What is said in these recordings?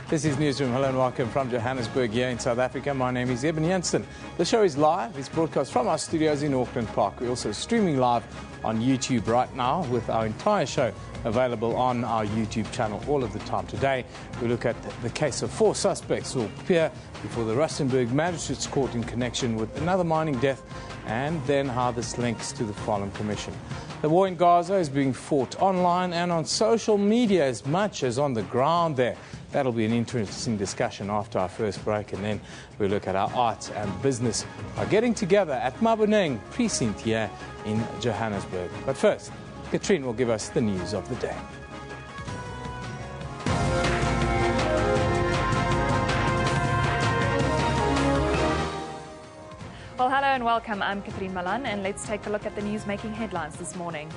This is Newsroom. Hello and welcome from Johannesburg here in South Africa. My name is Eben Jansen. The show is live. It's broadcast from our studios in Auckland Park. We're also streaming live on YouTube right now with our entire show available on our YouTube channel all of the time. Today, we look at the case of 4 suspects who will appear before the Rustenburg Magistrates Court in connection with another mining death, and then how this links to the Farlam Commission. The war in Gaza is being fought online and on social media as much as on the ground there. That'll be an interesting discussion after our first break, and then we'll look at how art and business are getting together at Maoneng precinct here in Johannesburg. But first, Katrine will give us the news of the day. Well, hello and welcome. I'm Katrine Malan, and let's take a look at the news making headlines this morning.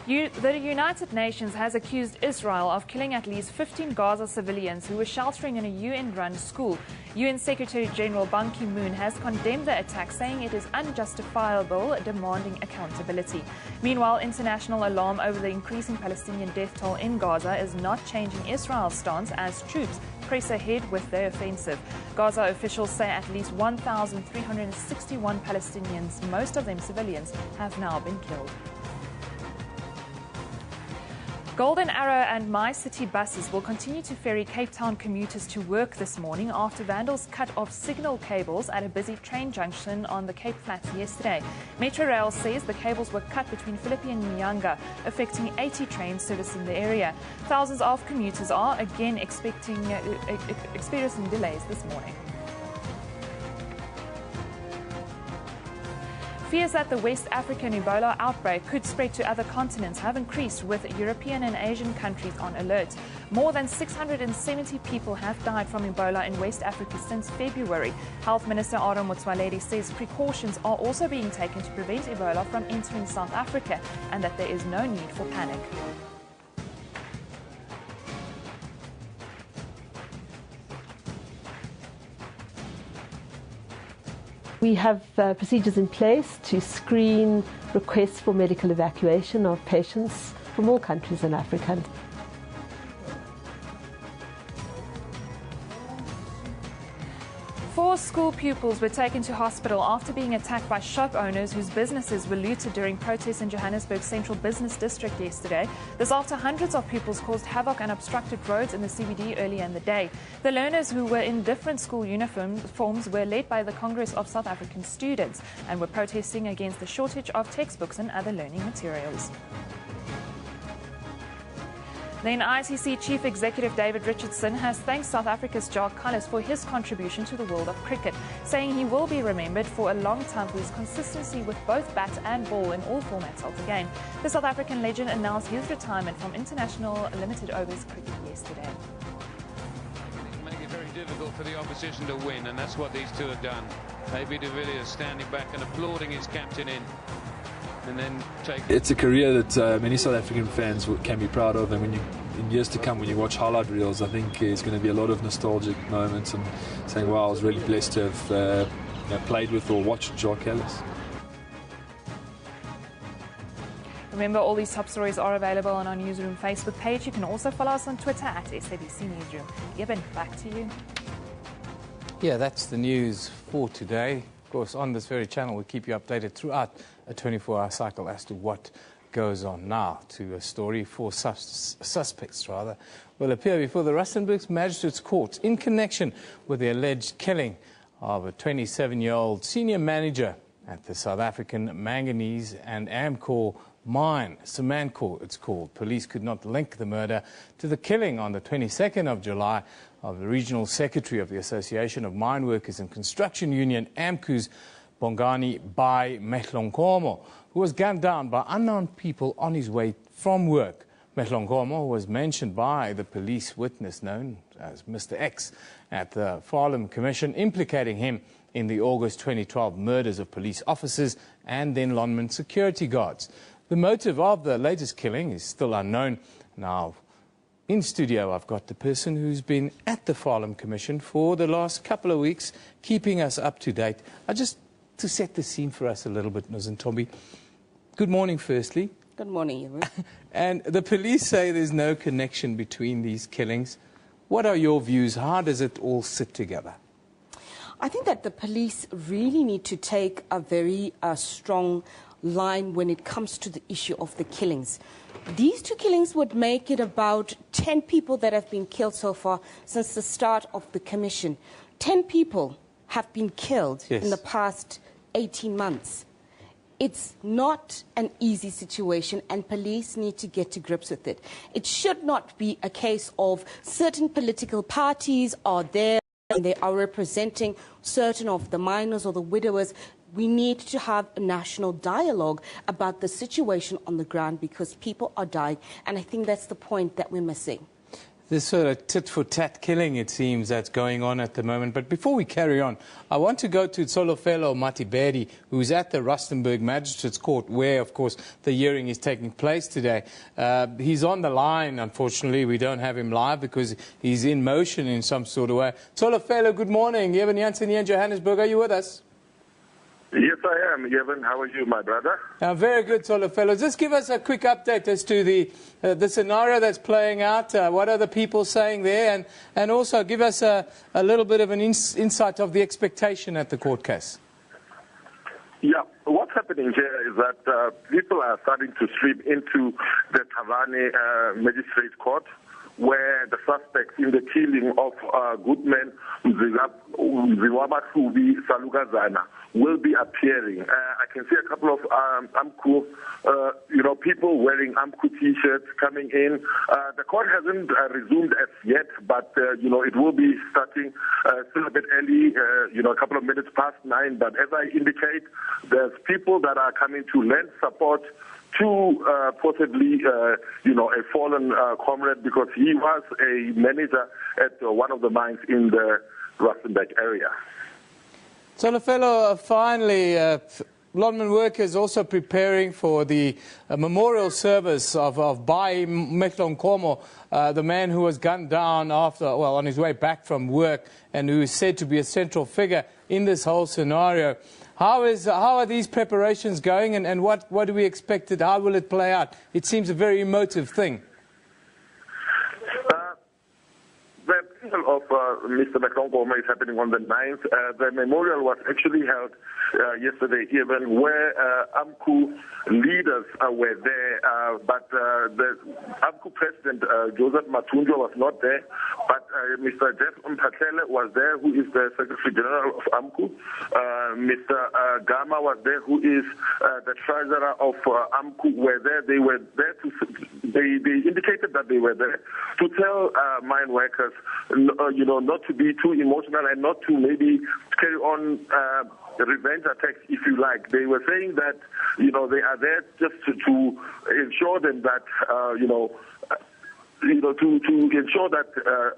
The United Nations has accused Israel of killing at least 15 Gaza civilians who were sheltering in a UN-run school. UN Secretary-General Ban Ki-moon has condemned the attack, saying it is unjustifiable, demanding accountability. Meanwhile, international alarm over the increasing Palestinian death toll in Gaza is not changing Israel's stance as troops press ahead with their offensive. Gaza officials say at least 1,361 Palestinians, most of them civilians, have now been killed. Golden Arrow and My City buses will continue to ferry Cape Town commuters to work this morning after vandals cut off signal cables at a busy train junction on the Cape Flats yesterday. Metrorail says the cables were cut between Philippi and Nyanga, affecting 80 trains servicing the area. Thousands of commuters are again experiencing delays this morning. Fears that the West African Ebola outbreak could spread to other continents have increased, with European and Asian countries on alert. More than 670 people have died from Ebola in West Africa since February. Health Minister Aaron Motsoaledi says precautions are also being taken to prevent Ebola from entering South Africa, and that there is no need for panic. We have procedures in place to screen requests for medical evacuation of patients from all countries in Africa. 4 school pupils were taken to hospital after being attacked by shop owners whose businesses were looted during protests in Johannesburg's central business district yesterday. This after hundreds of pupils caused havoc and obstructed roads in the CBD earlier in the day. The learners, who were in different school uniforms, were led by the Congress of South African Students and were protesting against the shortage of textbooks and other learning materials. Then ICC Chief Executive David Richardson has thanked South Africa's Jacques Kallis for his contribution to the world of cricket, saying he will be remembered for a long time for his consistency with both bat and ball in all formats of the game. The South African legend announced his retirement from international limited overs cricket yesterday. Make it very difficult for the opposition to win, and that's what these two have done. A.B. de Villiers standing back and applauding his captain in. And then it's a career that many South African fans can be proud of, and in years to come, when you watch highlight reels, I think there's going to be a lot of nostalgic moments and saying, wow, I was really blessed to have played with or watched Jacques Kallis. Remember, all these top stories are available on our Newsroom Facebook page. You can also follow us on Twitter at SABC Newsroom. Eben, back to you. Yeah, that's the news for today. Of course, on this very channel, we keep you updated throughout a 24-hour cycle as to what goes on. Now to a story. 4 suspects will appear before the Rustenburg Magistrates Court in connection with the alleged killing of a 27-year-old senior manager at the South African Manganese and Amcor mine, Samancor it's called. Police could not link the murder to the killing on the 22nd of July of the Regional Secretary of the Association of Mine Workers and Construction Union, AMCU's Bongani Bai Mehlonkomo, who was gunned down by unknown people on his way from work. Mehlonkomo was mentioned by the police witness known as Mr. X at the Farlam Commission, implicating him in the August 2012 murders of police officers and then Lonman security guards. The motive of the latest killing is still unknown. Now, in studio, I've got the person who's been at the Farlam Commission for the last couple of weeks, keeping us up to date. Just to set the scene for us a little bit, Nozintombi, good morning, firstly. Good morning, Eben. And the police say there's no connection between these killings. What are your views? How does it all sit together? I think that the police really need to take a very strong line when it comes to the issue of the killings. These two killings would make it about 10 people that have been killed so far since the start of the commission. 10 people have been killed in the past 18 months. It's not an easy situation, and police need to get to grips with it. It should not be a case of certain political parties are there and they are representing certain of the minors or the widowers. We need to have a national dialogue about the situation on the ground because people are dying, and I think that's the point that we're missing. This sort of tit-for-tat killing, it seems, that's going on at the moment. But before we carry on, I want to go to Tsolofelo Matibedi, who's at the Rustenburg Magistrates Court, where, of course, the hearing is taking place today. He's on the line, unfortunately. We don't have him live because he's in motion in some sort of way. Tsolofelo, good morning. Eben Jansen here in Johannesburg. Are you with us? Yes, I am. Eben, how are you, my brother? Very good, Tsolofelo. Just give us a quick update as to the scenario that's playing out. What are the people saying there? And also give us a little bit of an insight of the expectation at the court case. Yeah, what's happening here is that people are starting to stream into the Farlam Magistrates Court, where the suspects in the killing of Goodman Mziwabasubi Salugazana will be appearing. I can see a couple of AMCU, people wearing AMCU T-shirts coming in. The court hasn't resumed as yet, but, it will be starting still a bit early, a couple of minutes past 9. But as I indicate, there's people that are coming to lend support to possibly, a fallen comrade, because he was a manager at one of the mines in the Rustenburg area. Tsolofelo, finally, London workers also preparing for the memorial service of Bai Mehlonkomo, the man who was gunned down on his way back from work and who is said to be a central figure in this whole scenario. How are these preparations going, and what do we expect? How will it play out? It seems a very emotive thing. The funeral of Mr. Mehlonkomo is happening on the 9th. The memorial was actually held yesterday even, where AMCU leaders were there, but the AMCU president, Joseph Matunjwa, was not there, but Mr. Jeff Mphatlele was there, who is the Secretary General of AMCU. Mr. Gama was there, who is the treasurer of AMCU, were there. They were there they indicated that they were there to tell mine workers, not to be too emotional and not to maybe carry on revenge attacks, if you like. They were saying that, they are there just to ensure them that, to ensure that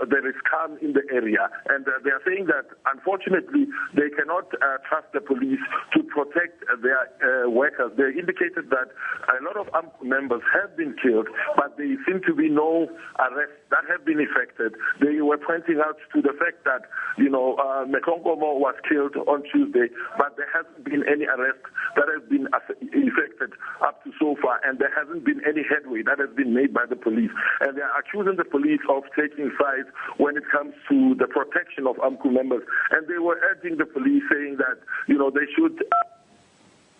there is calm in the area. And they are saying that, unfortunately, they cannot trust the police to protect their workers. They indicated that a lot of AMCU members have been killed, but there seem to be no arrests that have been effected. They were pointing out to the fact that, Mehlonkomo was killed on Tuesday, but there hasn't been any arrest that has been effected up to so far, and there hasn't been any headway that has been made by the police. And they are accusing the police of taking sides when it comes to the protection of AMCU members. And they were urging the police, saying that, they should...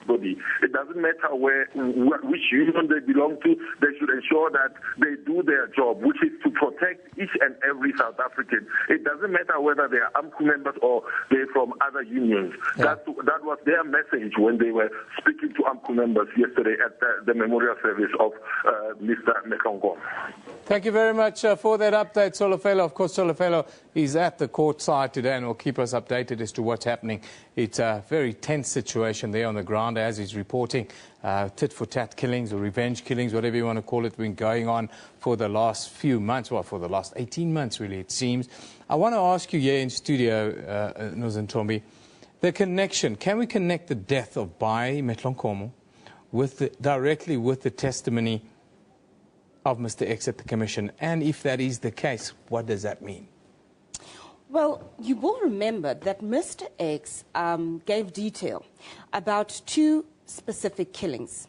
It doesn't matter which union they belong to. They should ensure that they do their job, which is to protect each and every South African. It doesn't matter whether they are AMCU members or they're from other unions. Yeah. That was their message when they were speaking to AMCU members yesterday at the memorial service of Mr. Mehlonkomo. Thank you very much for that update, Tsolofelo. Of course, Tsolofelo is at the court side today and will keep us updated as to what's happening. It's a very tense situation there on the ground, as he's reporting. Tit-for-tat killings or revenge killings, whatever you want to call it, been going on for the last few months, for the last 18 months, really, it seems. I want to ask you here in studio, Nozintombi, the connection. Can we connect the death of Bai Mehlonkomo directly with the testimony of Mr. X at the Commission? And if that is the case, what does that mean? Well, you will remember that Mr. X gave detail about two specific killings.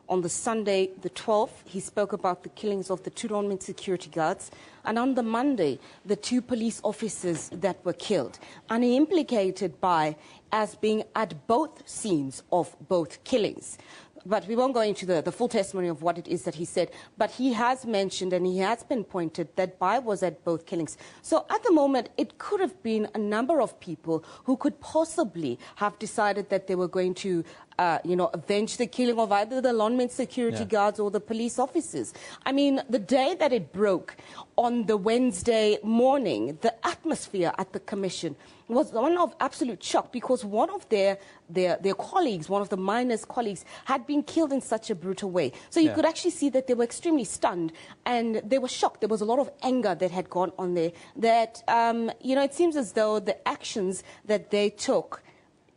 On the Sunday, the 12th, he spoke about the killings of the 2 lawmen security guards. And on the Monday, the 2 police officers that were killed. And he implicated by as being at both scenes of both killings. But we won't go into the full testimony of what it is that he said. But he has mentioned and he has pinpointed that Bai was at both killings. So at the moment, it could have been a number of people who could possibly have decided that they were going to avenge the killing of either the lawmen security guards or the police officers. I mean, the day that it broke on the Wednesday morning, the atmosphere at the commission was one of absolute shock because one of their colleagues, one of the miners' colleagues, had been killed in such a brutal way. So you could actually see that they were extremely stunned and they were shocked. There was a lot of anger that had gone on there. That, it seems as though the actions that they took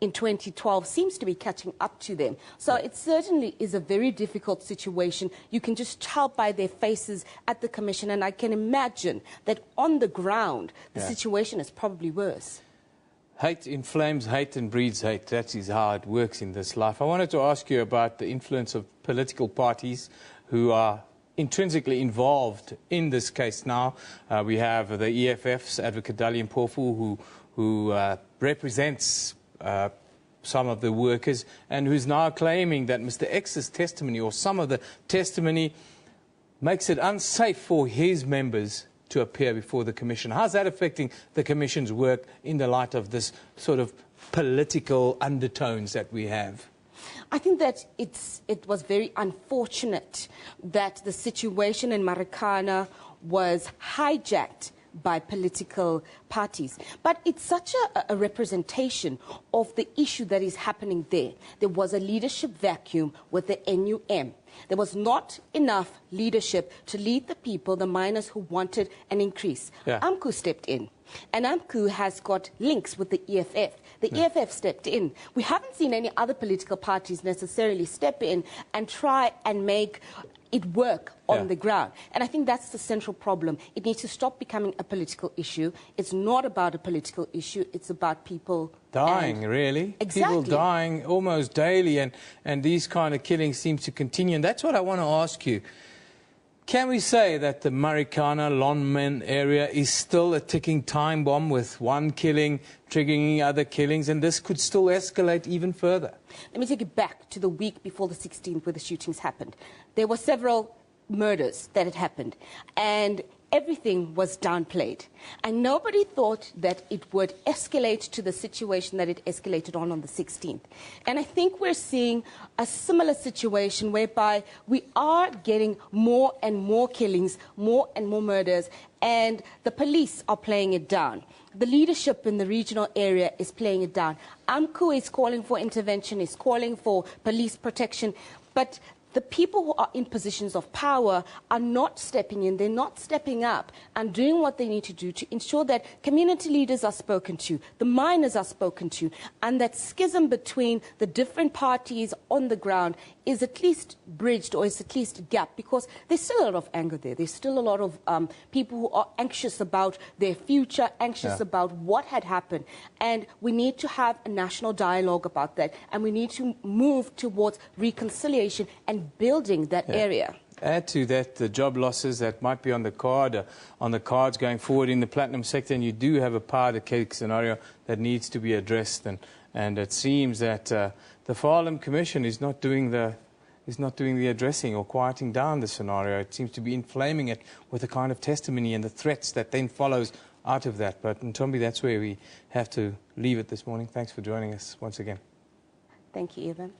in 2012 seems to be catching up to them. So it certainly is a very difficult situation. You can just tell by their faces at the commission, and I can imagine that on the ground, the situation is probably worse. Hate inflames hate and breeds hate. That is how it works in this life. I wanted to ask you about the influence of political parties who are intrinsically involved in this case now. We have the EFF's advocate Dali Mpofu, who represents some of the workers and who's now claiming that Mr. X's testimony or some of the testimony makes it unsafe for his members to appear before the Commission. How's that affecting the Commission's work in the light of this sort of political undertones that we have? I think that it was very unfortunate that the situation in Marikana was hijacked by political parties. But it's such a representation of the issue that is happening there. There was a leadership vacuum with the NUM. There was not enough leadership to lead the people, the miners who wanted an increase. AMCU stepped in, and AMCU has got links with the EFF. The EFF stepped in. We haven't seen any other political parties necessarily step in and try and make it work on the ground. And I think that's the central problem. It needs to stop becoming a political issue. It's not about a political issue. It's about people dying, really. Exactly. People dying almost daily, and these kind of killings seem to continue. And that's what I want to ask you. Can we say that the Marikana Lonmen area is still a ticking time bomb with one killing triggering other killings, and this could still escalate even further? Let me take it back to the week before the 16th where the shootings happened. There were several murders that had happened, and everything was downplayed. And nobody thought that it would escalate to the situation that it escalated on the 16th. And I think we're seeing a similar situation whereby we are getting more and more killings, more and more murders, and the police are playing it down. The leadership in the regional area is playing it down. AMCU is calling for intervention, is calling for police protection, but the people who are in positions of power are not stepping in. They're not stepping up and doing what they need to do to ensure that community leaders are spoken to, the miners are spoken to, and that schism between the different parties on the ground is at least bridged, or is at least a gap, because there's still a lot of anger there. There's still a lot of people who are anxious about their future, anxious about what had happened. And we need to have a national dialogue about that, and we need to move towards reconciliation and building that area. Add to that the job losses that might be on the cards going forward in the platinum sector, and you do have a powder cake scenario that needs to be addressed, and it seems that the Farlam Commission is not doing the addressing or quieting down the scenario. It seems to be inflaming it with the kind of testimony and the threats that then follows out of that. But Ntombi, that's where we have to leave it this morning. Thanks for joining us once again. Thank you, Eben.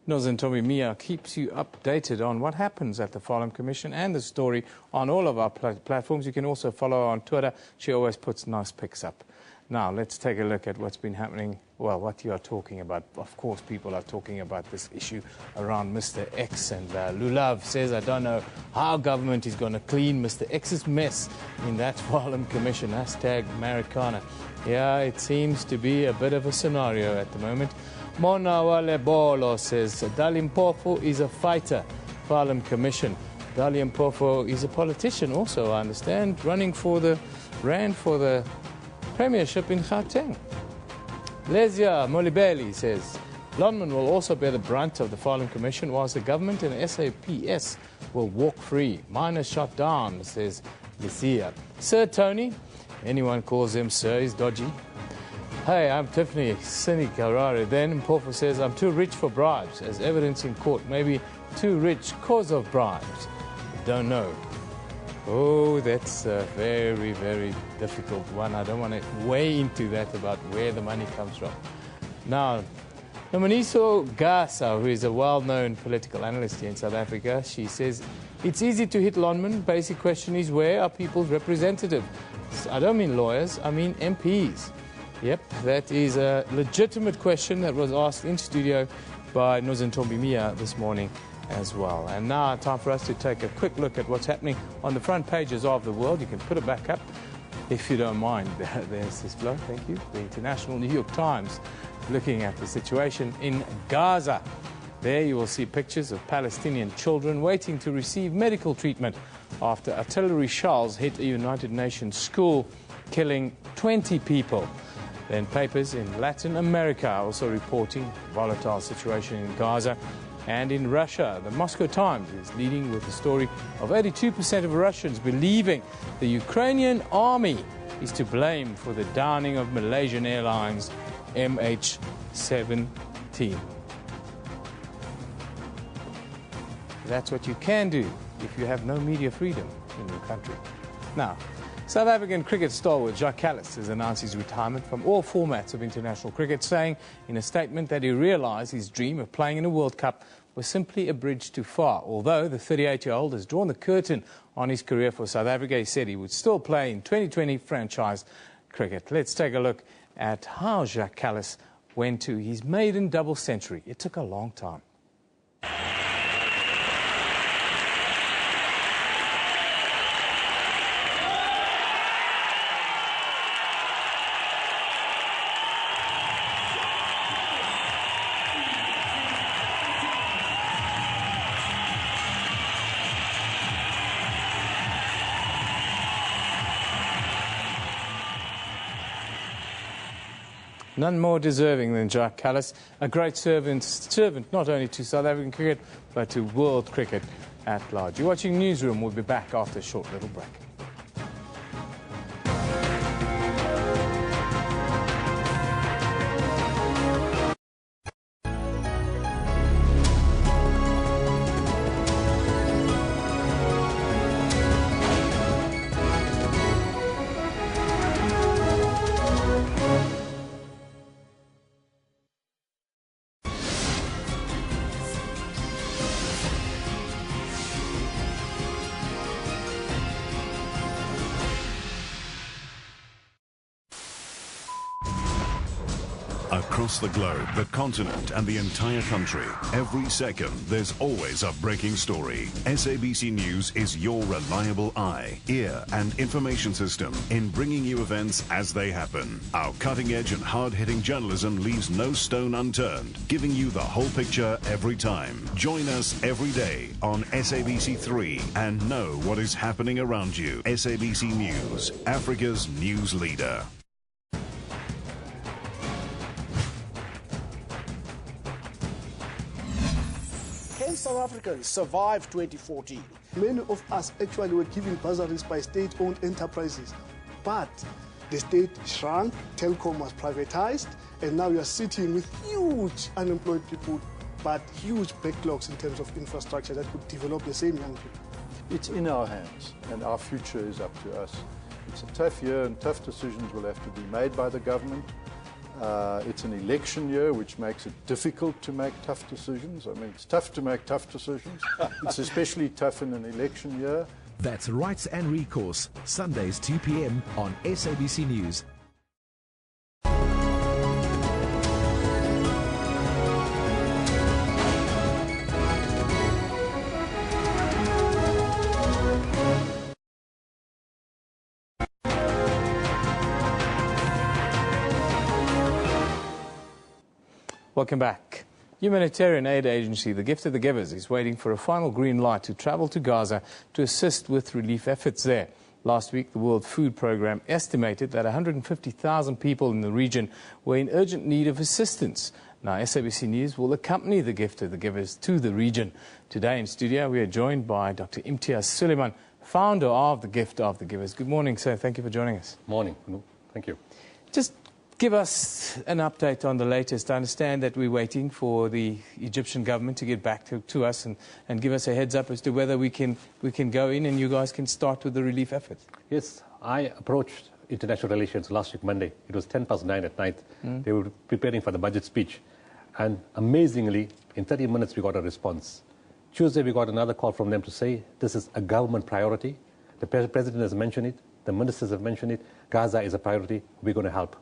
Ntombi Mia keeps you updated on what happens at the Farlam Commission and the story on all of our platforms. You can also follow her on Twitter. She always puts nice pics up. Now, let's take a look at what's been happening. Well, what you are talking about. Of course, people are talking about this issue around Mr. X. And Lulav says, I don't know how government is going to clean Mr. X's mess in that Farlam Commission. Hashtag Marikana. Yeah, it seems to be a bit of a scenario at the moment. Mona Walebolo says, Dali Mpofu is a fighter. Farlam Commission. Dali Mpofu is a politician also, I understand, ran for the premiership in Gauteng. Lesia Molibeli says, London will also bear the brunt of the Farlam Commission, whilst the government and SABC will walk free. Miners shot down, says Lucia. Sir Tony, anyone calls him Sir, is dodgy. Hey, I'm Tiffany Sini Karare. Then Mpofu says, I'm too rich for bribes, as evidence in court. Maybe too rich cause of bribes. Don't know. Oh, that's a very, very difficult one. I don't want to weigh into that about where the money comes from. Now, Nomaniso Gaza, who is a well-known political analyst here in South Africa, she says, it's easy to hit Lonman. Basic question is, where are people's representatives? I don't mean lawyers, I mean MPs. Yep, that is a legitimate question that was asked in studio by Nozintombi Mia this morning as well. And now, time for us to take a quick look at what's happening on the front pages of the world. You can put it back up if you don't mind. There's this flow, thank you. The International New York Times looking at the situation in Gaza. There you will see pictures of Palestinian children waiting to receive medical treatment after artillery shells hit a United Nations school, killing 20 people. Then papers in Latin America are also reporting volatile situation in Gaza. And in Russia, the Moscow Times is leading with the story of 82% of Russians believing the Ukrainian army is to blame for the downing of Malaysian Airlines MH17. That's what you can do if you have no media freedom in your country. Now, South African cricket stalwart Jacques Kallis has announced his retirement from all formats of international cricket, saying in a statement that he realised his dream of playing in a World Cup was simply a bridge too far. Although the 38-year-old has drawn the curtain on his career for South Africa, he said he would still play in 2020 franchise cricket. Let's take a look at how Jacques Kallis went to his maiden double century. It took a long time. None more deserving than Jacques Kallis, a great servant not only to South African cricket, but to world cricket at large. You're watching Newsroom. We'll be back after a short little break. Across the globe, the continent and the entire country, every second there's always a breaking story. SABC News is your reliable eye, ear and information system in bringing you events as they happen. Our cutting-edge and hard-hitting journalism leaves no stone unturned, giving you the whole picture every time. Join us every day on SABC3 and know what is happening around you. SABC News, Africa's news leader. South Africans survived 2014. Many of us actually were given bursaries by state-owned enterprises, but the state shrunk, telecom was privatized, and now you are sitting with huge unemployed people, but huge backlogs in terms of infrastructure that could develop the same young people. It's in our hands, and our future is up to us. It's a tough year, and tough decisions will have to be made by the government. It's an election year, which makes it difficult to make tough decisions. I mean, it's tough to make tough decisions. It's especially tough in an election year. That's Rights and Recourse, Sundays 2 p.m. on SABC News. Welcome back. Humanitarian aid agency, the Gift of the Givers, is waiting for a final green light to travel to Gaza to assist with relief efforts there. Last week, the World Food Programme estimated that 150,000 people in the region were in urgent need of assistance. Now, SABC News will accompany the gift of the givers to the region. Today in studio, we are joined by Dr. Imtiaz Suleiman, founder of the Gift of the Givers. Good morning, sir. Thank you for joining us. Morning. Thank you. Just give us an update on the latest. I understand that we're waiting for the Egyptian government to get back to us and give us a heads up as to whether we can go in and you guys can start with the relief efforts. Yes, I approached international relations last week, Monday. It was 9:10 at night. They were preparing for the budget speech. And amazingly, in 30 minutes, we got a response. Tuesday, we got another call from them to say this is a government priority. The president has mentioned it. The ministers have mentioned it. Gaza is a priority. We're going to help.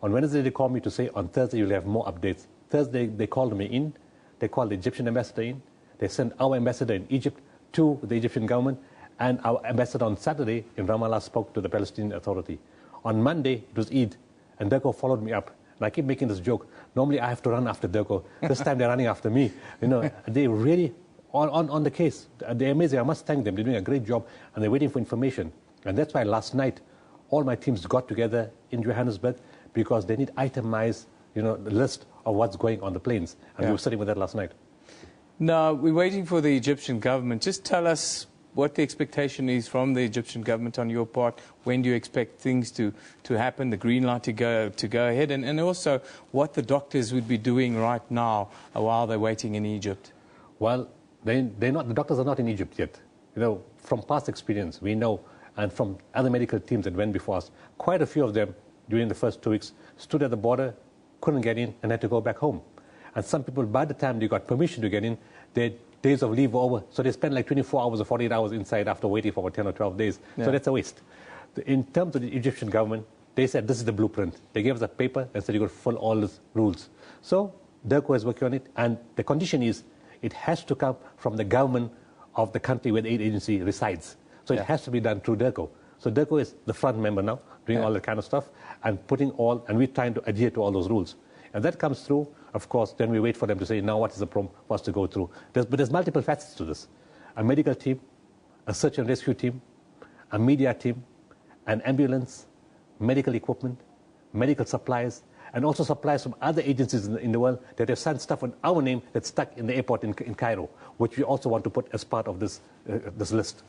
On Wednesday, they called me to say on Thursday, you'll have more updates. Thursday, they called me in. They called the Egyptian ambassador in. They sent our ambassador in Egypt to the Egyptian government. And our ambassador on Saturday in Ramallah spoke to the Palestinian Authority. On Monday, it was Eid. And Durko followed me up. And I keep making this joke. Normally, I have to run after Durko. This time, they're running after me. You know, they really on the case. They're amazing. I must thank them. They're doing a great job. And they're waiting for information. And that's why last night, all my teams got together in Johannesburg because they need itemized, the list of what's going on the planes. And we were sitting with that last night. Now, we're waiting for the Egyptian government. Just tell us what the expectation is from the Egyptian government on your part. When do you expect things to happen, the green light to go ahead, and also what the doctors would be doing right now while they're waiting in Egypt? Well, the doctors are not in Egypt yet. From past experience, we know, and from other medical teams that went before us, quite a few of them during the first 2 weeks stood at the border, couldn't get in, and had to go back home. And some people, by the time they got permission to get in, their days of leave were over. So they spent like 24 hours or 48 hours inside after waiting for 10 or 12 days. Yeah. So that's a waste. In terms of the Egyptian government, they said this is the blueprint. They gave us a paper and said you've got to follow all these rules. So Durko is working on it. And the condition is it has to come from the government of the country where the aid agency resides. So it has to be done through Durko. So Durko is the front member now, doing all that kind of stuff and and we're trying to adhere to all those rules. And that comes through, of course, then we wait for them to say, now what is the problem for us to go through? But there's multiple facets to this. A medical team, a search and rescue team, a media team, an ambulance, medical equipment, medical supplies, and also supplies from other agencies in the world that have sent stuff on our name that's stuck in the airport in Cairo, which we also want to put as part of this list.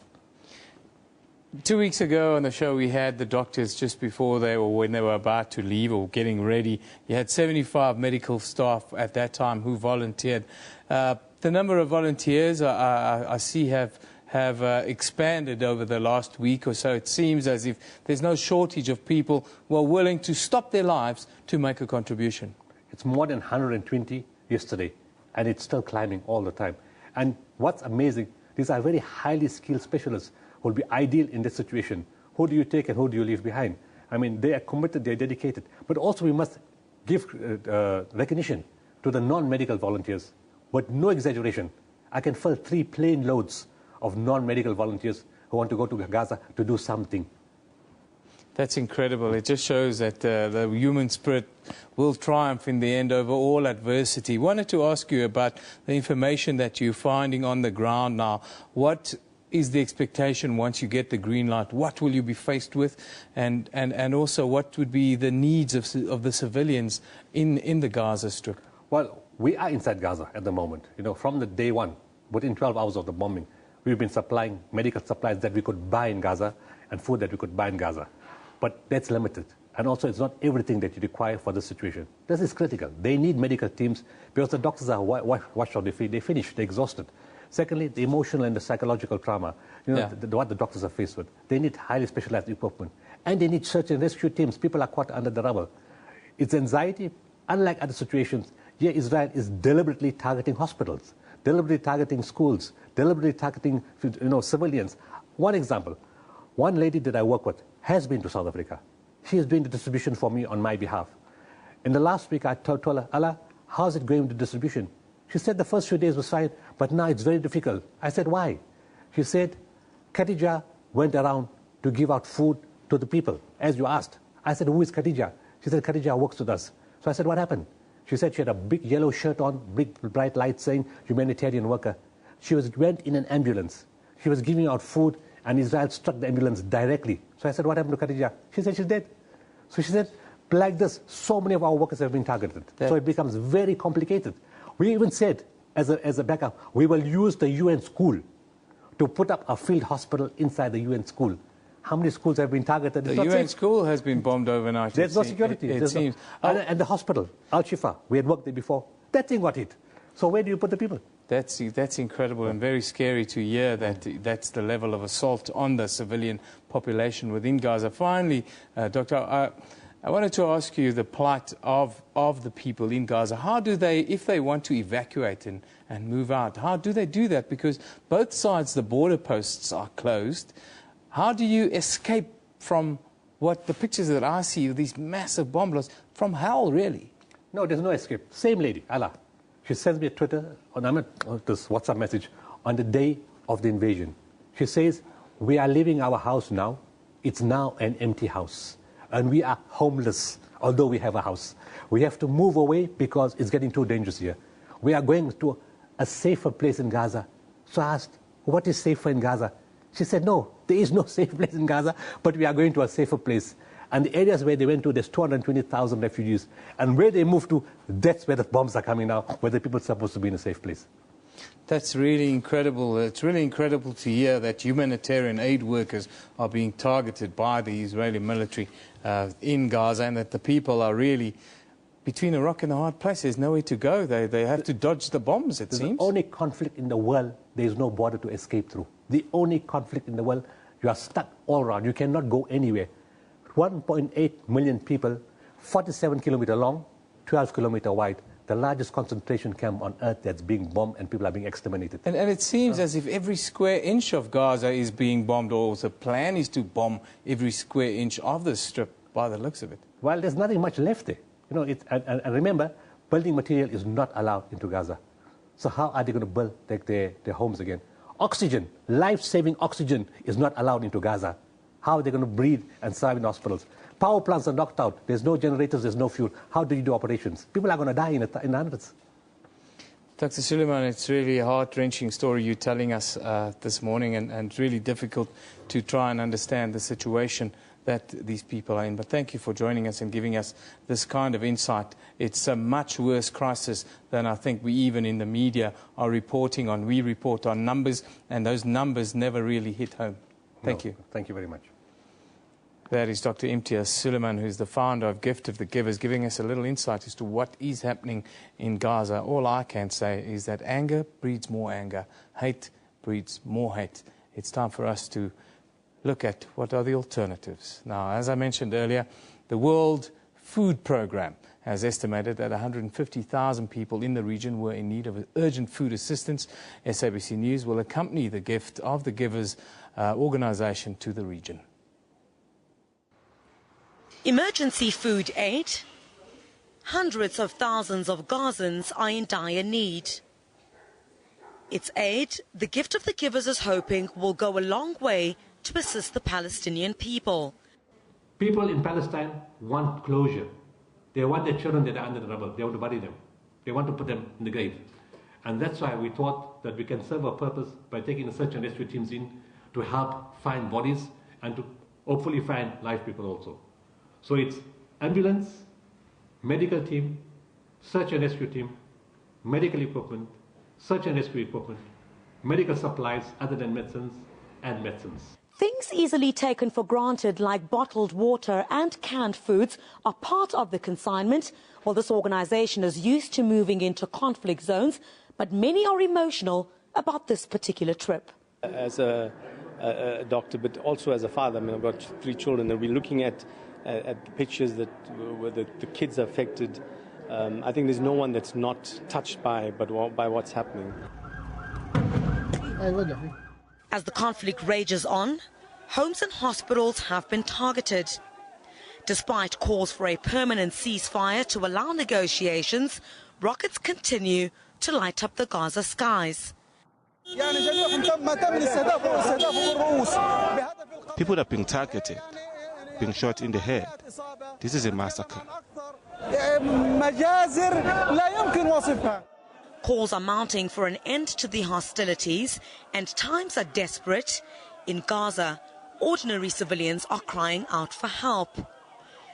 2 weeks ago on the show, we had the doctors just before when they were about to leave or getting ready. You had 75 medical staff at that time who volunteered. The number of volunteers I see have expanded over the last week or so. It seems as if there's no shortage of people who are willing to stop their lives to make a contribution. It's more than 120 yesterday, and it's still climbing all the time. And what's amazing, these are very highly skilled specialists who will be ideal in this situation. Who do you take and who do you leave behind? I mean, they are committed, they are dedicated. But also we must give recognition to the non-medical volunteers. But no exaggeration, I can fill 3 plane loads of non-medical volunteers who want to go to Gaza to do something. That's incredible. It just shows that the human spirit will triumph in the end over all adversity. Wanted to ask you about the information that you're finding on the ground now. What is the expectation once you get the green light? What will you be faced with? And also, what would be the needs of the civilians in the Gaza Strip? Well, we are inside Gaza at the moment. From the day one, within 12 hours of the bombing, we've been supplying medical supplies that we could buy in Gaza and food that we could buy in Gaza. But that's limited. And also, it's not everything that you require for this situation. This is critical. They need medical teams because the doctors are washed out. They're finished. They're exhausted. Secondly, the emotional and the psychological trauma, what the doctors are faced with. They need highly specialized equipment. And they need search and rescue teams. People are caught under the rubble. It's anxiety. Unlike other situations, here Israel is deliberately targeting hospitals, deliberately targeting schools, deliberately targeting civilians. One example, one lady that I work with has been to South Africa. She is doing the distribution for me on my behalf. In the last week, I told her, Allah, how's it going with the distribution? She said the first few days was fine, but now it's very difficult. I said, why? She said, Khadija went around to give out food to the people, as you asked. I said, who is Khadija? She said, Khadija works with us. So I said, what happened? She said she had a big yellow shirt on, big bright light saying humanitarian worker. She went in an ambulance. She was giving out food, and Israel struck the ambulance directly. So I said, what happened to Khadija? She said she's dead. So she said, like this, so many of our workers have been targeted. So it becomes very complicated. We even said, as a backup, we will use the UN school to put up a field hospital inside the UN school. How many schools have been targeted? The UN school has been bombed overnight. There's no security. It seems. And the hospital, Al-Shifa, we had worked there before. That thing got hit. So where do you put the people? That's incredible and very scary to hear that that's the level of assault on the civilian population within Gaza. Finally, Doctor, I wanted to ask you the plight of the people in Gaza. How do they, if they want to evacuate and move out, how do they do that? Because both sides, the border posts are closed. How do you escape from what the pictures that I see of these massive bomb blasts, from hell, really? No, there's no escape. Same lady, Allah. She sends me a Twitter, this WhatsApp message, on the day of the invasion. She says, we are leaving our house now. It's now an empty house. And we are homeless, although we have a house. We have to move away because it's getting too dangerous here. We are going to a safer place in Gaza. So I asked, what is safer in Gaza? She said, no, there is no safe place in Gaza, but we are going to a safer place. And the areas where they went to, there's 220,000 refugees. And where they moved to, that's where the bombs are coming now, where the people are supposed to be in a safe place. That's really incredible. It's really incredible to hear that humanitarian aid workers are being targeted by the Israeli military in Gaza, and that the people are really between a rock and a hard place. There's nowhere to go. They have to dodge the bombs, it seems. The only conflict in the world, there is no border to escape through. The only conflict in the world, you are stuck all around. You cannot go anywhere. 1.8 million people, 47 kilometers long, 12 kilometers wide. The largest concentration camp on earth that's being bombed and people are being exterminated. And it seems as if every square inch of Gaza is being bombed, or the plan is to bomb every square inch of the strip by the looks of it. Well, there's nothing much left there. You know, and remember, building material is not allowed into Gaza. So how are they going to build their homes again? Oxygen, life-saving oxygen is not allowed into Gaza. How are they going to breathe and survive in hospitals? Power plants are knocked out. There's no generators, there's no fuel. How do you do operations? People are going to die in hundreds. Dr. Suleiman, it's really a heart-wrenching story you're telling us this morning, and really difficult to try and understand the situation that these people are in. But thank you for joining us and giving us this kind of insight. It's a much worse crisis than I think we even in the media are reporting on. We report on numbers, and those numbers never really hit home. Thank you. Thank you very much. That is Dr. Imtiaz Suleiman, who's the founder of Gift of the Givers, giving us a little insight as to what is happening in Gaza. All I can say is that anger breeds more anger. Hate breeds more hate. It's time for us to look at what are the alternatives. Now, as I mentioned earlier, the World Food Programme has estimated that 150,000 people in the region were in need of urgent food assistance. SABC News will accompany the Gift of the Givers organisation to the region. Emergency food aid. Hundreds of thousands of Gazans are in dire need. It's aid the Gift of the Givers is hoping will go a long way to assist the Palestinian people. People in Palestine want closure. They want their children that are under the rubble. They want to bury them. They want to put them in the grave. And that's why we thought that we can serve a purpose by taking the search and rescue teams in to help find bodies and to hopefully find live people also. So it's ambulance, medical team, search and rescue team, medical equipment, search and rescue equipment, medical supplies other than medicines, and medicines. Things easily taken for granted like bottled water and canned foods are part of the consignment. Well, this organisation is used to moving into conflict zones, but many are emotional about this particular trip. As a doctor, but also as a father, I mean, I've got 3 children, and we're looking at the pictures that where the kids are affected. I think there's no one that's not touched by what's happening. As the conflict rages on, homes and hospitals have been targeted. Despite calls for a permanent ceasefire to allow negotiations, rockets continue to light up the Gaza skies. People are being targeted, being shot in the head. This is a massacre. Calls are mounting for an end to the hostilities, and times are desperate. In Gaza, ordinary civilians are crying out for help.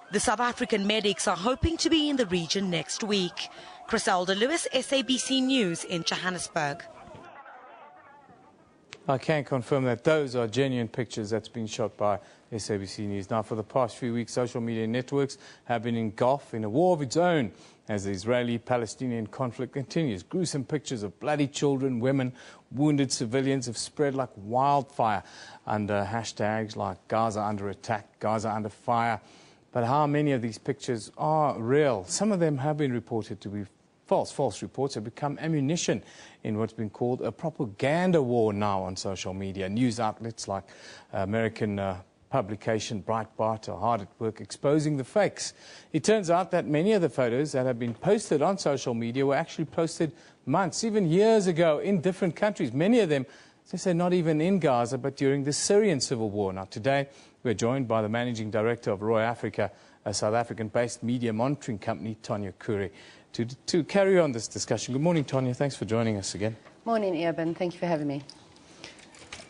The South African medics are hoping to be in the region next week. Criselda Lewis, SABC News in Johannesburg. I can confirm that those are genuine pictures that's been shot by SABC News. Now, for the past few weeks, social media networks have been engulfed in a war of its own as the Israeli-Palestinian conflict continues. Gruesome pictures of bloody children, women, wounded civilians have spread like wildfire under hashtags like Gaza under attack, Gaza under fire. But how many of these pictures are real? Some of them have been reported to be false. False reports have become ammunition in what's been called a propaganda war now on social media. News outlets like American publication Breitbart are hard at work exposing the fakes. It turns out that many of the photos that have been posted on social media were actually posted months, even years ago in different countries. Many of them, as I say, not even in Gaza, but during the Syrian civil war. Now, today, we're joined by the managing director of Roy Africa, a South African-based media monitoring company, Tonya Kuri, to carry on this discussion. Good morning, Tonya. Thanks for joining us again. Morning, Eben. Thank you for having me.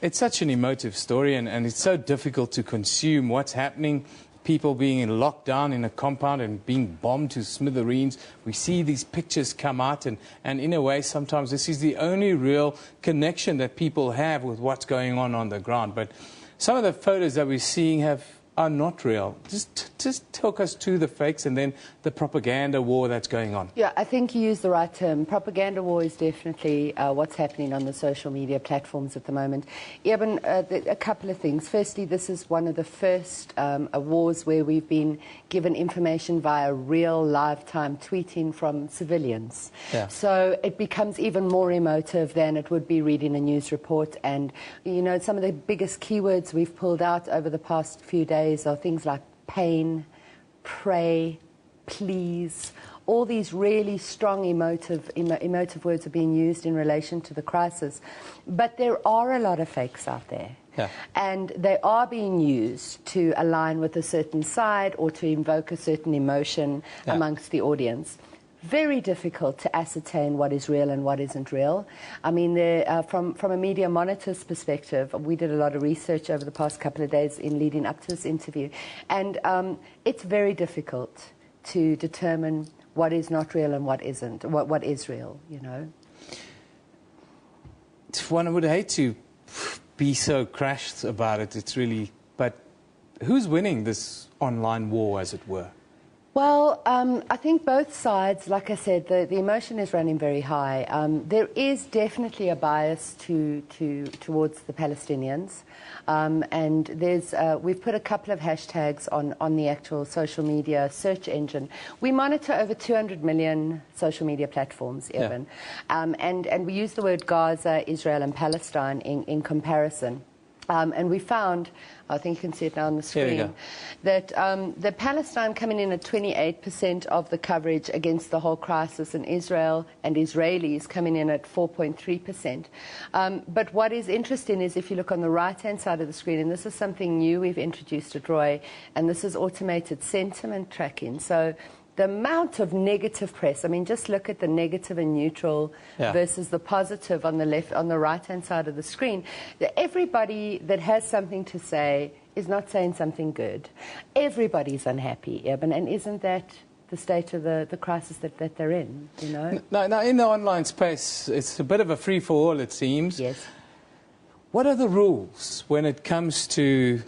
It's such an emotive story, and it's so difficult to consume what's happening. People being in lockdown in a compound and being bombed to smithereens. We see these pictures come out, and in a way, sometimes this is the only real connection that people have with what's going on the ground. But some of the photos that we're seeing are not real. Just talk us to the fakes and then the propaganda war that's going on. Yeah, I think you used the right term. Propaganda war is definitely what's happening on the social media platforms at the moment. Eben, a couple of things. Firstly, this is one of the first wars where we've been given information via real live-time tweeting from civilians. Yeah. So it becomes even more emotive than it would be reading a news report. And, you know, some of the biggest keywords we've pulled out over the past few days are things like pain, pray, please. All these really strong emotive words are being used in relation to the crisis. But there are a lot of fakes out there. Yeah. And they are being used to align with a certain side or to invoke a certain emotion amongst the audience. Very difficult to ascertain what is real and what isn't real. I mean, from a media monitor's perspective, we did a lot of research over the past couple of days in leading up to this interview, and it's very difficult to determine what is not real and what isn't, what is real, you know. One would hate to be so crashed about it. It's really, but who's winning this online war, as it were? Well, I think both sides, like I said, the emotion is running very high. There is definitely a bias towards the Palestinians. And we've put a couple of hashtags on the actual social media search engine. We monitor over 200 million social media platforms, Eben. Yeah. And we use the word Gaza, Israel and Palestine in comparison. And we found, I think you can see it now on the screen, that the Palestine coming in at 28% of the coverage against the whole crisis, and Israel and Israelis coming in at 4.3%. But what is interesting is if you look on the right-hand side of the screen, and this is something new we've introduced at Roy, and this is automated sentiment tracking. So the amount of negative press, I mean, just look at the negative and neutral versus the positive on the left, on the right-hand side of the screen. Everybody that has something to say is not saying something good. Everybody's unhappy, Eben, and isn't that the state of the crisis that they're in, you know? Now, in the online space, it's a bit of a free-for-all, it seems. Yes. What are the rules when it comes to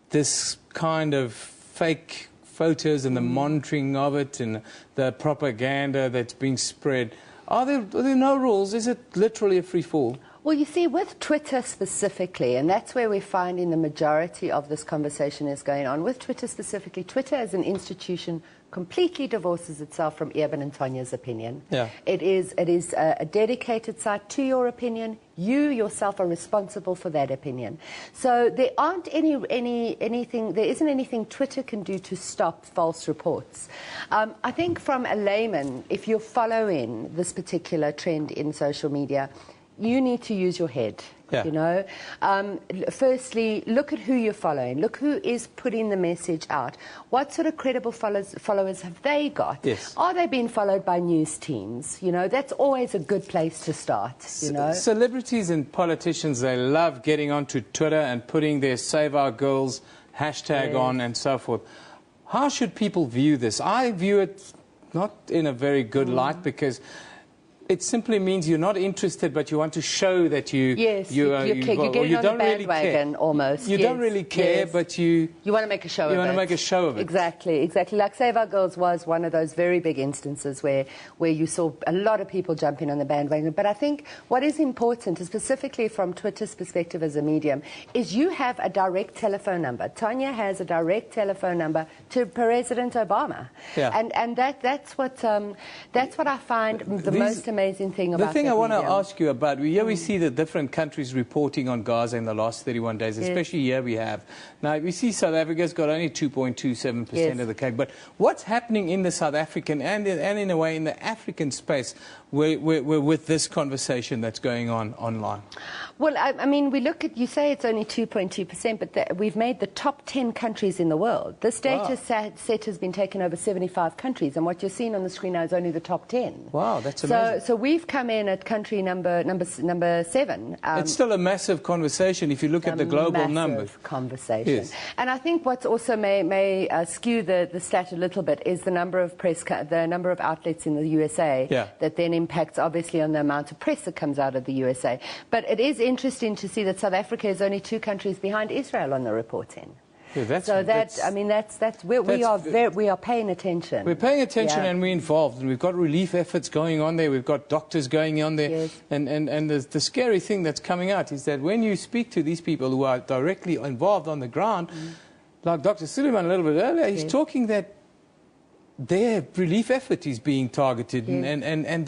this kind of fake photos and the monitoring of it and the propaganda that's being spread? Are there no rules? Is it literally a free-fall? Well, you see, with Twitter specifically, and that's where we're finding the majority of this conversation is going on, with Twitter specifically, Twitter as an institution completely divorces itself from Eben and Tonya's opinion. Yeah. It is a dedicated site to your opinion. You yourself are responsible for that opinion. So there aren't anything, there isn't anything Twitter can do to stop false reports. I think from a layman, if you're following this particular trend in social media, you need to use your head. Yeah. You know, firstly, look at who you're following. Look who is putting the message out. What sort of credible followers have they got? Yes. Are they being followed by news teams? You know, that's always a good place to start, you know. Celebrities and politicians, they love getting onto Twitter and putting their Save Our Girls hashtag on and so forth. How should people view this? I view it not in a very good light, because it simply means you're not interested, but you want to show that you... Yes, you're getting on the bandwagon almost. You don't really care, but you... You want to make a show of it. You want to make a show of it. Exactly, exactly. Like Save Our Girls was one of those very big instances where you saw a lot of people jumping on the bandwagon. But I think what is important, specifically from Twitter's perspective as a medium, is you have a direct telephone number. Tanya has a direct telephone number to President Obama. Yeah. And that's what I find the most amazing thing about the thing I want to medium. ask you about, here we see the different countries reporting on Gaza in the last 31 days, especially here we have. Now, we see South Africa's got only 2.27% of the cake, but what's happening in the South African and in a way in the African space with this conversation that's going on online? Well, I mean, we look at, you say it's only 2.2%, but we've made the top 10 countries in the world. This data set has been taken over 75 countries, and what you're seeing on the screen now is only the top 10. Wow, that's amazing. So we've come in at country number 7. It's still a massive conversation if you look at the global numbers. Conversation. Yes. And I think what's also may skew the stat a little bit is the number of the number of outlets in the USA that then impacts obviously on the amount of press that comes out of the USA. But it is interesting to see that South Africa is only 2 countries behind Israel on the reporting. Yeah, we are paying attention. We're paying attention and we're involved, and we've got relief efforts going on there. We've got doctors going on there. Yes. And the scary thing that's coming out is that when you speak to these people who are directly involved on the ground, like Dr. Suleiman a little bit earlier, he's talking that their relief effort is being targeted, and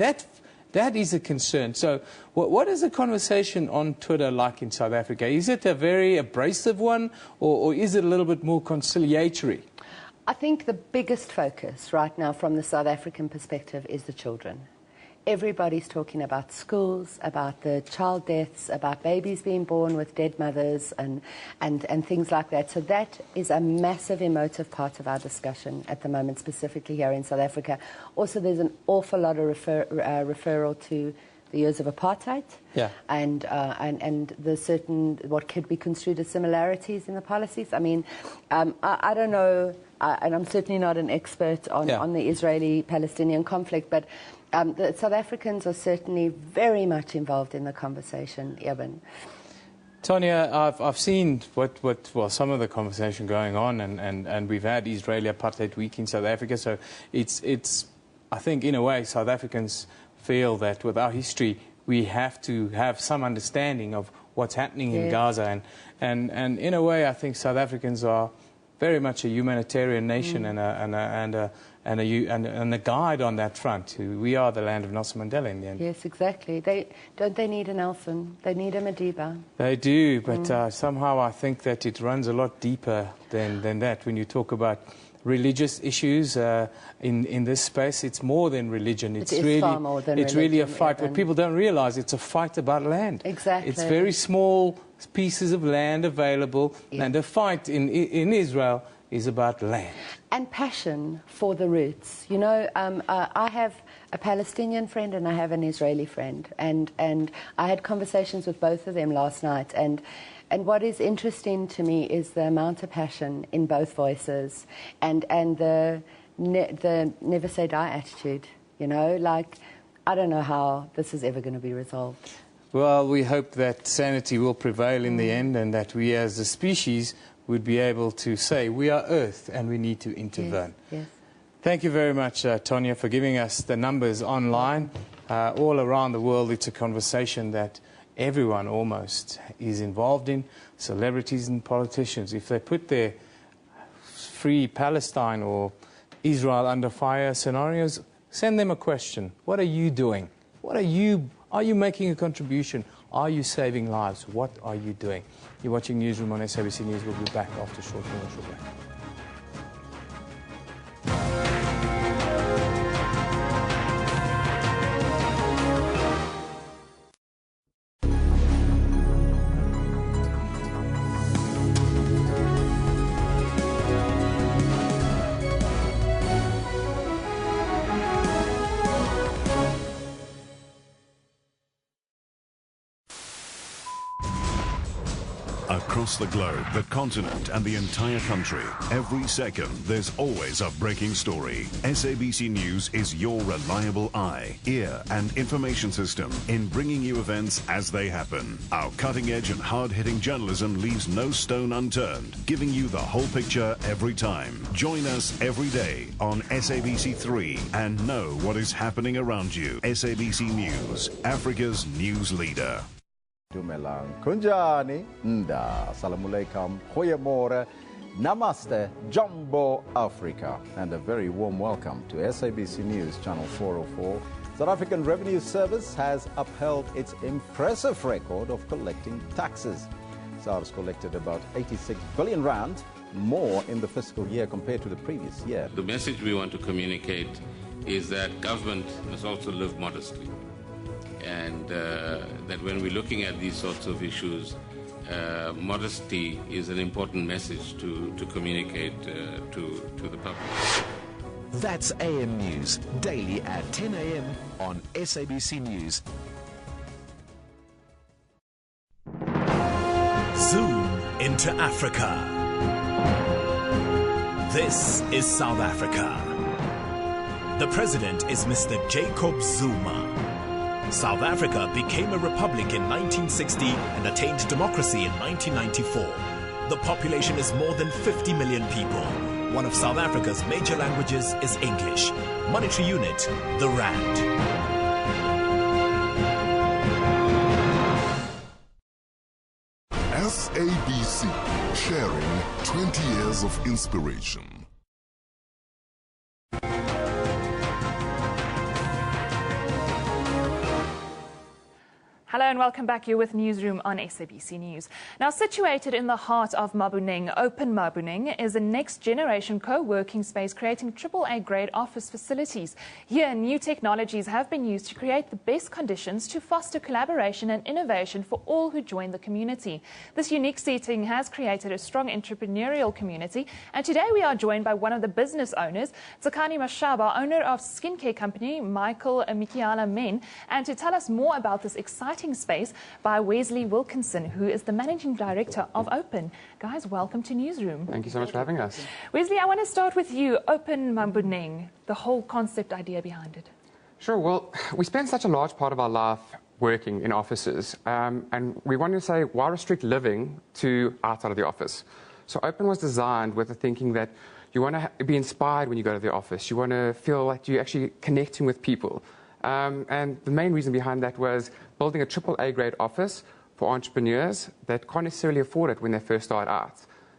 that is a concern. So what is the conversation on Twitter like in South Africa? Is it a very abrasive one, or is it a little bit more conciliatory? I think the biggest focus right now from the South African perspective is the children. Everybody's talking about schools, about the child deaths, about babies being born with dead mothers and things like that. So that is a massive emotive part of our discussion at the moment, specifically here in South Africa. Also, there's an awful lot of referral to the years of apartheid and the certain, what could be construed as similarities in the policies. I mean, I don't know, and I'm certainly not an expert on the Israeli-Palestinian conflict, but the South Africans are certainly very much involved in the conversation, Eben. Tanya, I've seen some of the conversation going on, and we've had Israeli Apartheid Week in South Africa, so it's I think in a way South Africans feel that with our history we have to have some understanding of what's happening in Gaza, and in a way I think South Africans are very much a humanitarian nation and a guide on that front. We are the land of Nelson Mandela in the end. Yes, exactly. They need a Nelson. They need a Madiba. They do, but somehow I think that it runs a lot deeper than that. When you talk about religious issues in this space, it's more than religion. It's really far more than it's religion, really a fight. Eben. What people don't realize, it's a fight about land. Exactly. It's very small pieces of land available, and the fight in Israel is about land. And passion for the roots. You know, I have a Palestinian friend and I have an Israeli friend, and I had conversations with both of them last night, and what is interesting to me is the amount of passion in both voices, and the never say die attitude. You know, like, I don't know how this is ever going to be resolved. Well, we hope that sanity will prevail in the end, and that we as a species would be able to say we are Earth and we need to intervene. Yes. Thank you very much, Tanya, for giving us the numbers online. All around the world, it's a conversation that everyone almost is involved in, celebrities and politicians. If they put their free Palestine or Israel under fire scenarios, send them a question. What are you doing? Are you making a contribution? Are you saving lives? What are you doing? You're watching Newsroom on SABC News. We'll be back after a short commercial break. across the globe, the continent and the entire country. Every second, there's always a breaking story. SABC News is your reliable eye, ear and information system in bringing you events as they happen. Our cutting-edge and hard-hitting journalism leaves no stone unturned, giving you the whole picture every time. Join us every day on SABC3 and know what is happening around you. SABC News, Africa's news leader. Dumelang kunjani, nda, assalamualaikum, goeiemorgen, namaste, Jumbo Africa, and a very warm welcome to SABC News Channel 404. South African Revenue Service has upheld its impressive record of collecting taxes. SARS collected about 86 billion rand more in the fiscal year compared to the previous year. The message we want to communicate is that government must also live modestly. And that when we're looking at these sorts of issues, modesty is an important message to communicate to the public. That's AM News, daily at 10 a.m. on SABC News. Zoom into Africa. This is South Africa. The president is Mr. Jacob Zuma. South Africa became a republic in 1960 and attained democracy in 1994. The population is more than 50 million people. One of South Africa's major languages is English. Monetary unit, the rand. SABC, sharing 20 years of inspiration. Hello and welcome back. You're with Newsroom on SABC News. Now, situated in the heart of Maoneng, Open Maoneng is a next-generation co-working space creating AAA-grade office facilities. Here, new technologies have been used to create the best conditions to foster collaboration and innovation for all who join the community. This unique setting has created a strong entrepreneurial community, and today we are joined by one of the business owners, Tsakani Mashaba, owner of skincare company Michael Mikiala Men, and to tell us more about this exciting space by Wesley Wilkinson, who is the Managing Director of Open. Guys, welcome to Newsroom. Thank you so much for having us. Wesley, I want to start with you. Open Maoneng, the whole concept idea behind it. Sure. Well, we spend such a large part of our life working in offices, and we wanted to say, why restrict living to outside of the office? So Open was designed with the thinking that you want to be inspired when you go to the office. You want to feel like you're actually connecting with people. And the main reason behind that was building a AAA grade office for entrepreneurs that can't necessarily afford it when they first start out.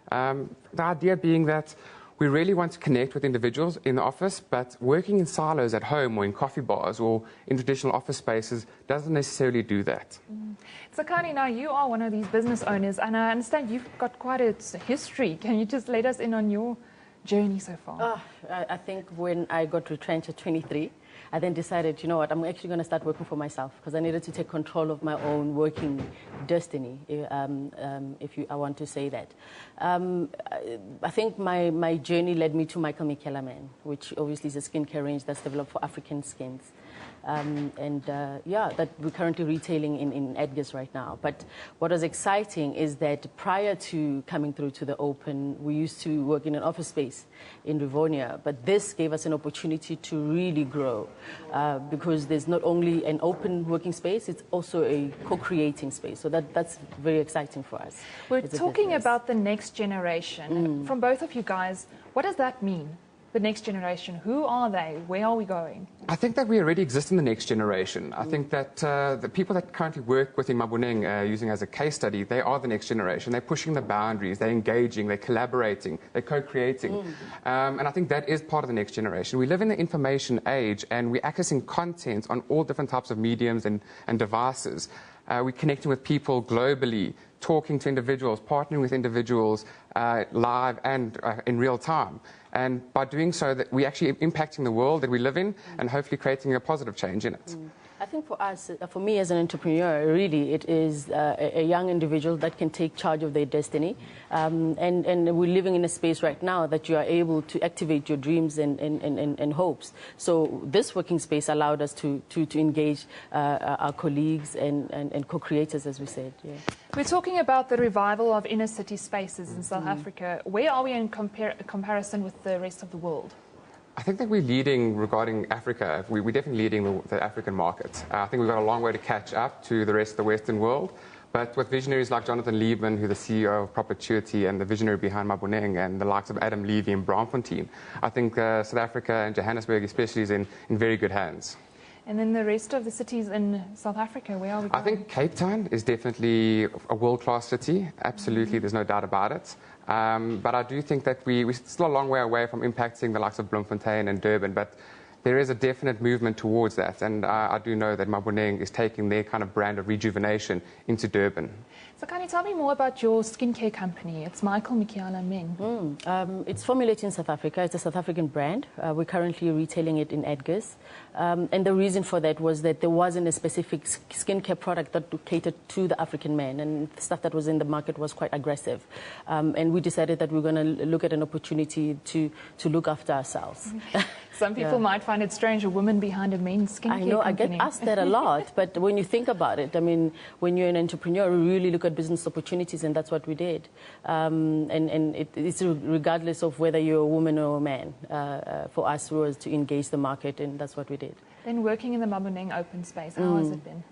The idea being that we really want to connect with individuals in the office, but working in silos at home or in coffee bars or in traditional office spaces doesn't necessarily do that. Tsakani, now you are one of these business owners, and I understand you've got quite a history. Can you just let us in on your journey so far? I think when I got retrenched at 23, I then decided, you know what, I'm actually going to start working for myself because I needed to take control of my own working destiny, I want to say that. I think my journey led me to Michael Mikiala Men, which obviously is a skincare range that's developed for African skins. That we're currently retailing in Edgar's right now. But what was exciting is that prior to coming through to the Open, we used to work in an office space in Rivonia. But this gave us an opportunity to really grow because there's not only an open working space, it's also a co-creating space. So that's very exciting for us. We're talking about the next generation. From both of you guys, what does that mean? The next generation, who are they? Where are we going? I think that we already exist in the next generation. I think that the people that currently work within Maoneng, using as a case study, they are the next generation. They're pushing the boundaries, they're engaging, they're collaborating, they're co-creating. And I think that is part of the next generation. We live in the information age and we're accessing content on all different types of mediums and devices. We're connecting with people globally, talking to individuals, partnering with individuals live and in real time. And by doing so, that we're actually impacting the world that we live in and hopefully creating a positive change in it. I think for us, for me as an entrepreneur, really it is a young individual that can take charge of their destiny. And we're living in a space right now that you are able to activate your dreams and hopes. So this working space allowed us to engage our colleagues and co-creators, as we said. Yeah. We're talking about the revival of inner city spaces in South Africa. Where are we in comparison with the rest of the world? I think that we're leading regarding Africa. We're definitely leading the African market. I think we've got a long way to catch up to the rest of the Western world. But with visionaries like Jonathan Liebman, who's the CEO of Perpetuity and the visionary behind Maoneng, and the likes of Adam Levy and Braamfontein, I think South Africa and Johannesburg especially is in very good hands. And then the rest of the cities in South Africa, where are we going? I think Cape Town is definitely a world-class city. Absolutely, there's no doubt about it. But I do think that we're still a long way away from impacting the likes of Bloemfontein and Durban, but there is a definite movement towards that, and I do know that Maoneng is taking their kind of brand of rejuvenation into Durban. So can you tell me more about your skincare company? It's Michael Mikiala Meng. It's formulated in South Africa. It's a South African brand. We're currently retailing it in Edgar's. And the reason for that was that there wasn't a specific skincare product that catered to the African man, and the stuff that was in the market was quite aggressive. And we decided that we're going to look at an opportunity to look after ourselves. Some people might find it strange, a woman behind a men's skincare company. I know, I get asked that a lot, but when you think about it, I mean, when you're an entrepreneur, you really look at business opportunities, and that's what we did. And it's regardless of whether you're a woman or a man. For us, was to engage the market, and that's what we did. Then working in the Maoneng open space, how has it been?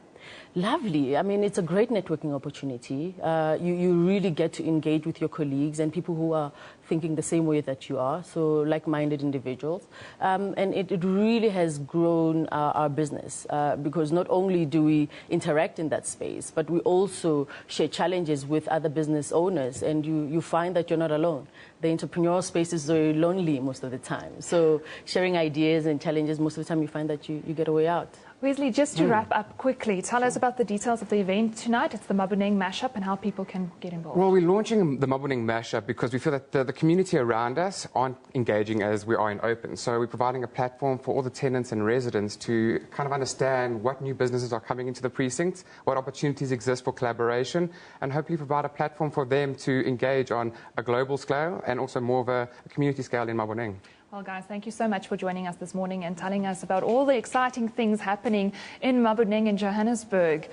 Lovely. I mean, it's a great networking opportunity. You really get to engage with your colleagues and people who are thinking the same way that you are, so like-minded individuals. And it really has grown our business because not only do we interact in that space, but we also share challenges with other business owners, and you find that you're not alone. The entrepreneurial space is very lonely most of the time. So sharing ideas and challenges, most of the time you find that you get a way out. Wesley, just to wrap up quickly, tell us about the details of the event tonight. It's the Maoneng Mashup and how people can get involved. Well, we're launching the Maoneng Mashup because we feel that the community around us aren't engaging as we are in open. So we're providing a platform for all the tenants and residents to kind of understand what new businesses are coming into the precinct, what opportunities exist for collaboration, and hopefully provide a platform for them to engage on a global scale and also more of a community scale in Maoneng. Well, guys, thank you so much for joining us this morning and telling us about all the exciting things happening in Maoneng and Johannesburg.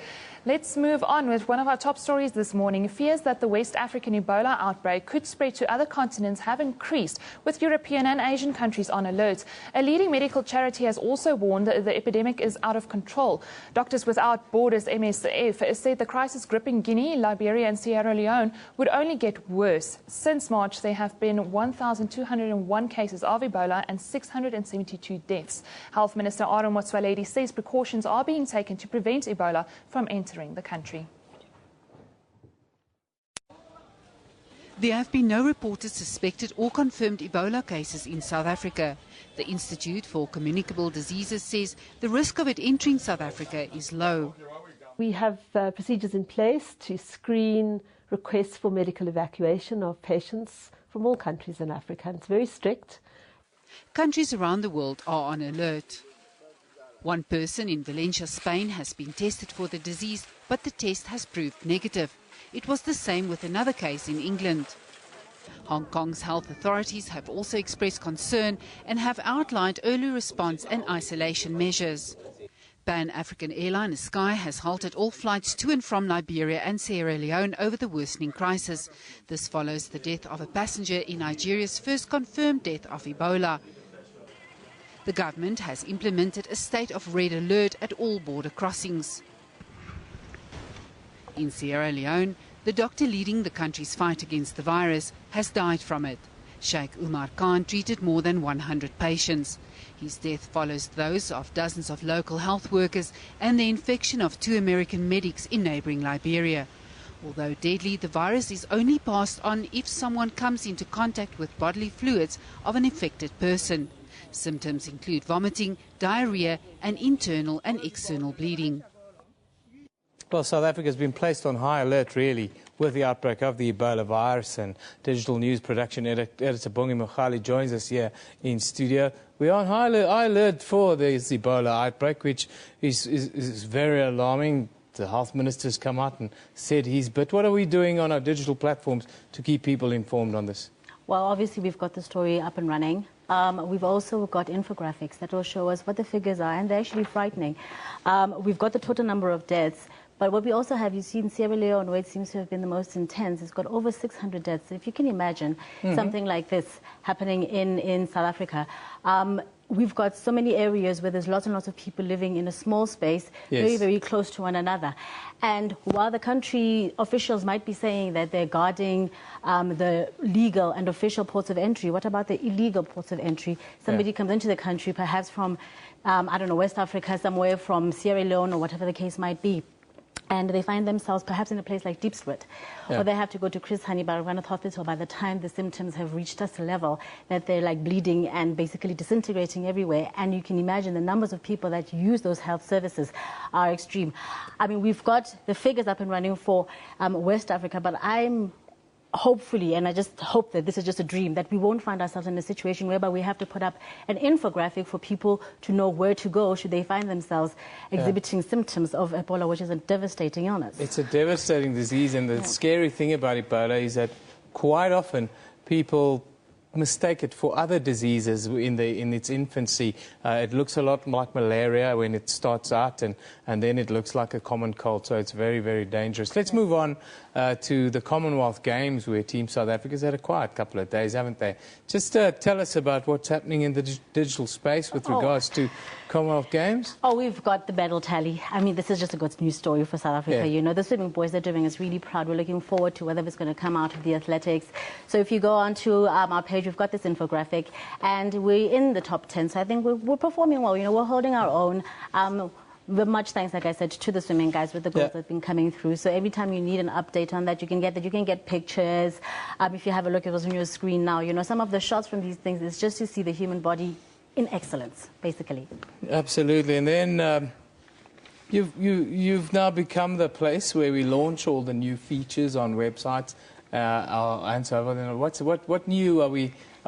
Let's move on with one of our top stories this morning. Fears that the West African Ebola outbreak could spread to other continents have increased, with European and Asian countries on alert. A leading medical charity has also warned that the epidemic is out of control. Doctors Without Borders, MSF, said the crisis gripping Guinea, Liberia and Sierra Leone would only get worse. Since March, there have been 1,201 cases of Ebola and 672 deaths. Health Minister Aaron Motsoaledi says precautions are being taken to prevent Ebola from entering the country. There have been no reported suspected or confirmed Ebola cases in South Africa. The Institute for Communicable Diseases says the risk of it entering South Africa is low. We have procedures in place to screen requests for medical evacuation of patients from all countries in Africa. It's very strict. Countries around the world are on alert. One person in Valencia, Spain has been tested for the disease, but the test has proved negative. It was the same with another case in England. Hong Kong's health authorities have also expressed concern and have outlined early response and isolation measures. Pan-African airline Sky has halted all flights to and from Liberia and Sierra Leone over the worsening crisis. This follows the death of a passenger in Nigeria's first confirmed death of Ebola. The government has implemented a state of red alert at all border crossings. In Sierra Leone, the doctor leading the country's fight against the virus has died from it. Sheikh Umar Khan treated more than 100 patients. His death follows those of dozens of local health workers and the infection of 2 American medics in neighboring Liberia. Although deadly, the virus is only passed on if someone comes into contact with bodily fluids of an infected person. Symptoms include vomiting, diarrhea, and internal and external bleeding. Well, South Africa has been placed on high alert, really, with the outbreak of the Ebola virus, and digital news production editor Bongi Mokhali joins us here in studio. We are on high alert for this Ebola outbreak, which is very alarming. The health minister's come out and said he's bit. What are we doing on our digital platforms to keep people informed on this? Well, obviously we've got the story up and running. We've also got infographics that will show us what the figures are, and they're actually frightening. We've got the total number of deaths, but what we also have, you see in Sierra Leone, where it seems to have been the most intense, it's got over 600 deaths. If you can imagine something like this happening in South Africa, we've got so many areas where there's lots and lots of people living in a small space, very, very close to one another. And while the country officials might be saying that they're guarding the legal and official ports of entry, what about the illegal ports of entry? Somebody comes into the country, perhaps from, I don't know, West Africa, somewhere from Sierra Leone or whatever the case might be, and they find themselves perhaps in a place like Diepsloot, or they have to go to Chris Hani Baragwanath Hospital by the time the symptoms have reached us a level that they're like bleeding and basically disintegrating everywhere. And you can imagine the numbers of people that use those health services are extreme. I mean, we've got the figures up and running for West Africa, but I'm hopefully, and I just hope that this is just a dream, that we won't find ourselves in a situation whereby we have to put up an infographic for people to know where to go should they find themselves exhibiting symptoms of Ebola, which is a devastating illness. It's a devastating disease, and the scary thing about Ebola is that quite often people mistake it for other diseases in its infancy. It looks a lot like malaria when it starts out, and then it looks like a common cold, so it's very, very dangerous. Let's move on to the Commonwealth Games, where Team South Africa's had a quiet couple of days, haven't they? Just tell us about what's happening in the digital space with regards to Commonwealth Games. Oh, we've got the medal tally. I mean, this is just a good news story for South Africa. You know, the swimming boys are doing us really proud. We're looking forward to whatever's going to come out of the athletics. So if you go onto our page, we've got this infographic, and we're in the top 10. So I think we're performing well. You know, we're holding our own. Much thanks, like I said, to the swimming guys with the goals that have been coming through. So every time you need an update on that, you can get that. You can get pictures. If you have a look at what's on your screen now, you know, some of the shots from these things is just to see the human body in excellence, basically. Absolutely. And then you've now become the place where we launch all the new features on websites and so on. What new are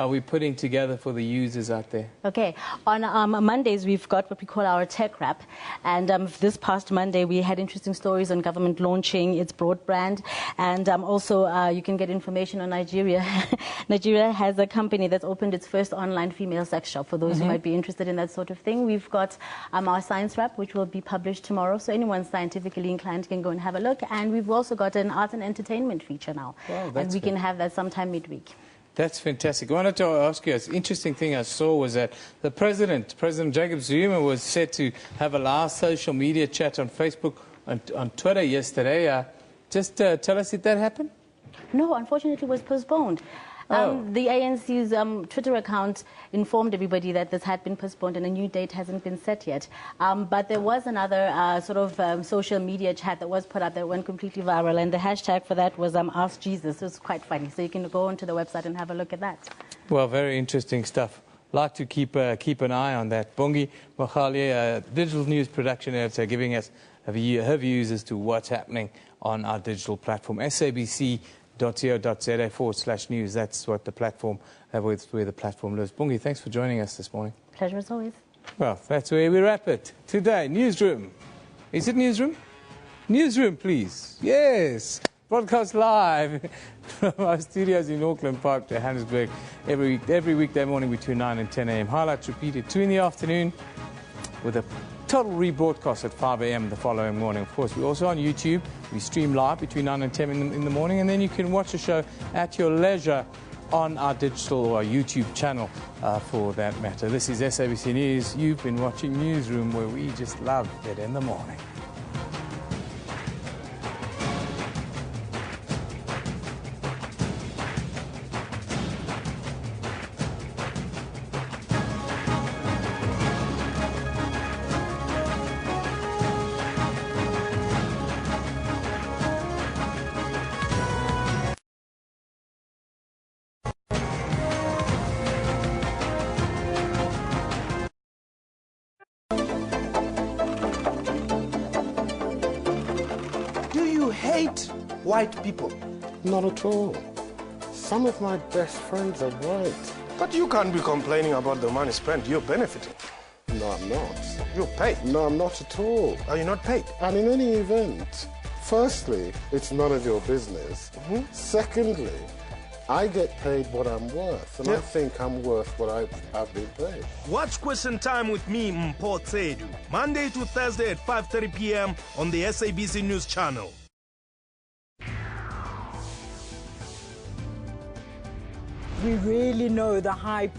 we putting together for the users out there? Okay, on Mondays we've got what we call our tech wrap, and this past Monday we had interesting stories on government launching its broadband, and also you can get information on Nigeria. Nigeria has a company that's opened its first online female sex shop for those who might be interested in that sort of thing. We've got our science wrap, which will be published tomorrow, so anyone scientifically inclined can go and have a look, and we've also got an art and entertainment feature now, and we can have that sometime midweek. That's fantastic. I wanted to ask you, an interesting thing I saw was that the President Jacob Zuma, was set to have a live social media chat on Facebook and on Twitter yesterday. Just tell us, did that happen? No, unfortunately it was postponed. The ANC's Twitter account informed everybody that this had been postponed and a new date hasn't been set yet. But there was another sort of social media chat that was put up that went completely viral, and the hashtag for that was Ask Jesus. It was quite funny. So you can go onto the website and have a look at that. Well, very interesting stuff. Like to keep an eye on that. Bongi Mokhali, digital news production editor, giving us her views as to what's happening on our digital platform. SABC.co.za/news. That's what the platform, where the platform lives. Bongi, thanks for joining us this morning. Pleasure as always. Well, that's where we wrap it today. Newsroom. Is it Newsroom? Newsroom, please. Yes. Broadcast live from our studios in Auckland Park, Johannesburg, every weekday morning between 9 and 10 a.m. Highlights repeated 2 in the afternoon, with a total rebroadcast at 5 a.m. the following morning. Of course, we're also on YouTube. We stream live between 9 and 10 in the morning, and then you can watch the show at your leisure on our digital or our YouTube channel for that matter. This is SABC News. You've been watching Newsroom, where we just love it in the morning. Do you hate white people? Not at all. Some of my best friends are white. But you can't be complaining about the money spent. You're benefiting. No, I'm not. You're paid? No, I'm not at all. Are you not paid? And in any event, firstly, it's none of your business. Secondly, I get paid what I'm worth, and I think I'm worth what I've been paid. Watch Question Time with me, Mpho Tsedu, Monday to Thursday at 5:30 p.m. on the SABC News channel. We really know the hype